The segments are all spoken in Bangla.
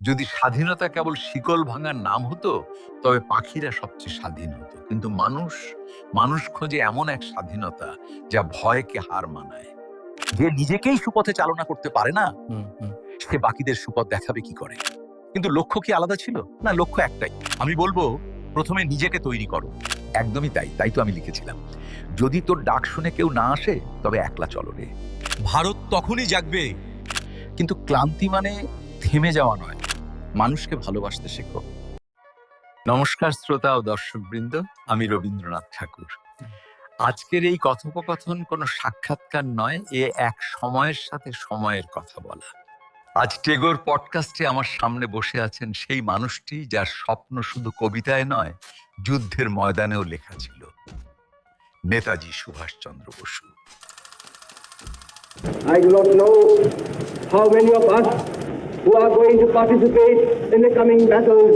যদি স্বাধীনতা কেবল শিকল ভাঙার নাম হতো, তবে পাখিরা সবচেয়ে স্বাধীন হতো। কিন্তু মানুষ খোঁজে এমন এক স্বাধীনতা যা ভয়কে হার মানায়। যে নিজেকেই সুপথে চালনা করতে পারে না, সে বাকিদের সুপথ দেখাবে কি করে? কিন্তু লক্ষ্য কি আলাদা ছিল? না, লক্ষ্য একটাই। আমি বলবো, প্রথমে নিজেকে তৈরি করো। একদমই তাই তো আমি লিখেছিলাম, যদি তোর ডাক শুনে কেউ না আসে, তবে একলা চলো রে। ভারত তখনই জাগবে। কিন্তু ক্লান্তি মানে থেমে যাওয়া নয়, মানুষকে ভালোবাসতে শেখো। নমস্কার শ্রোতা ও দর্শকবৃন্দ, আমি রবীন্দ্রনাথ ঠাকুর। আজকের এই কথোপকথন কোনো সাক্ষাৎকার নয়, এ এক সময়ের সাথে সময়ের কথা বলা। আজ টেগোর পডকাস্টে আমার সামনে বসে আছেন সেই মানুষটি যার স্বপ্ন শুধু কবিতায় নয়, যুদ্ধের ময়দানেও লেখা ছিল। Netaji Subhash Chandra Basu. I do not know how many of us who are going to participate in the coming battles.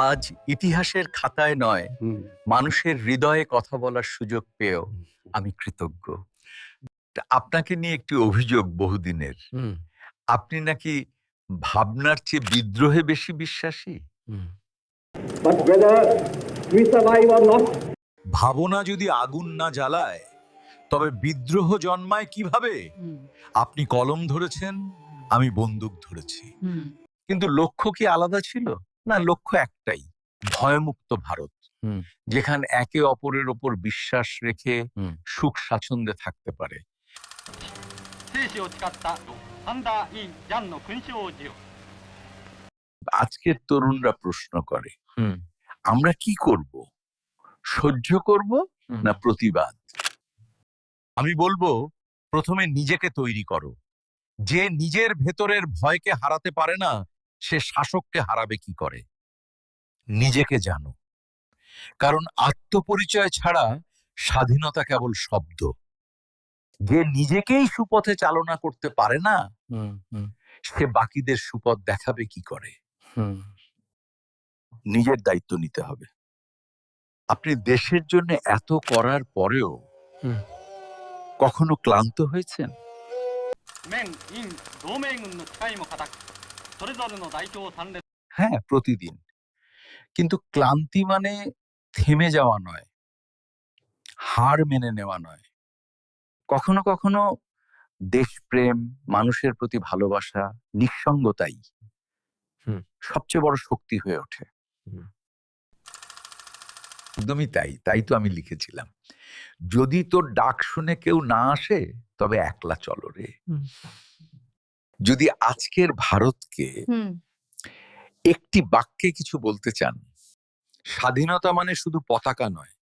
আজ ইতিহাসের খাতায় নয়, মানুষের হৃদয়ে কথা বলার সুযোগ পেয়েও আমি কৃতজ্ঞ। আপনাকে নিয়ে একটি অভিযোগ বহুদিনের, আপনি নাকি ভাবনার চেয়ে বিদ্রোহে বেশি বিশ্বাসী। But whether we survive or not, ভাবনা যদি আগুন না জ্বালায়, তবে বিদ্রোহ জন্মায় কিভাবে? আপনি কলম ধরেছেন, আমি বন্দুক ধরেছি। কিন্তু লক্ষ্য কি আলাদা ছিল? না, লক্ষ্য একটাই, ভয়মুক্ত ভারত, যেখানে একে অপরের ওপর বিশ্বাস রেখে সুখ স্বাচ্ছন্দ্যে থাকতে পারে। আজকের তরুণরা প্রশ্ন করে, আমরা কি করব? সহ্য করব না প্রতিবাদ? আমি বলবো, প্রথমে নিজেকে তৈরি করো। যে নিজের ভেতরের ভয়কে হারাতে পারে না, সে শাসককে হারাবে কি করে? নিজেকে জানো, কারণ আত্মপরিচয় ছাড়া স্বাধীনতা কেবল শব্দ। যে নিজেকেই সুপথে চালনা করতে পারে না, সে বাকিদের সুপথ দেখাবে কি করে? নিজের দায়িত্ব নিতে হবে। আপনি দেশের জন্য এত করার পরেও কখনো ক্লান্ত হয়েছেন? হ্যাঁ, প্রতিদিন। কিন্তু ক্লান্তি মানে থেমে যাওয়া নয়, হার মেনে নেওয়া নয়। কখনো কখনো দেশপ্রেম, মানুষের প্রতি ভালোবাসা, নিঃসঙ্গতাই সবচেয়ে বড় শক্তি হয়ে ওঠে। একদমই তাই তো আমি লিখেছিলাম, যদি তোর ডাক শুনে কেউ না আসে, তবে একলা চলো রে। যদি আজকের ভারতকে একটি বাক্যে কিছু বলতে চান, স্বাধীনতা মানে শুধু পতাকা নয়,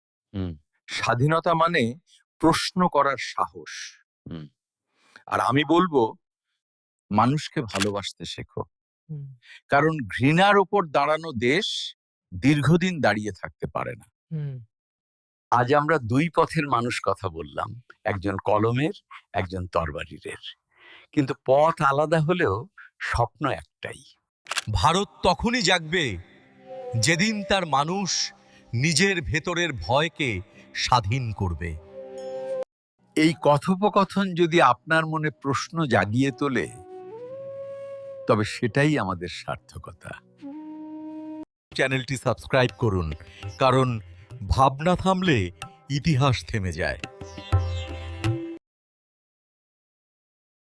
স্বাধীনতা মানে প্রশ্ন করার সাহস। আর আমি বলবো, মানুষকে ভালোবাসতে শেখো, কারণ ঘৃণার ওপর দাঁড়ানো দেশ দীর্ঘদিন দাঁড়িয়ে থাকতে পারে না। আজ আমরা দুই পথের মানুষ কথা বললাম, একজন কলমের, একজন তরবারির। কিন্তু পথ আলাদা হলেও স্বপ্ন একটাই। ভারত তখনই জাগবে, যেদিন তার মানুষ নিজের ভেতরের ভয়কে স্বাধীন করবে। এই কথোপকথন যদি আপনার মনে প্রশ্ন জাগিয়ে তোলে, তবে সেটাই আমাদের সার্থকতা। চ্যানেলটি সাবস্ক্রাইব করুন, কারণ ভাবনা থামলে ইতিহাস থেমে যায়।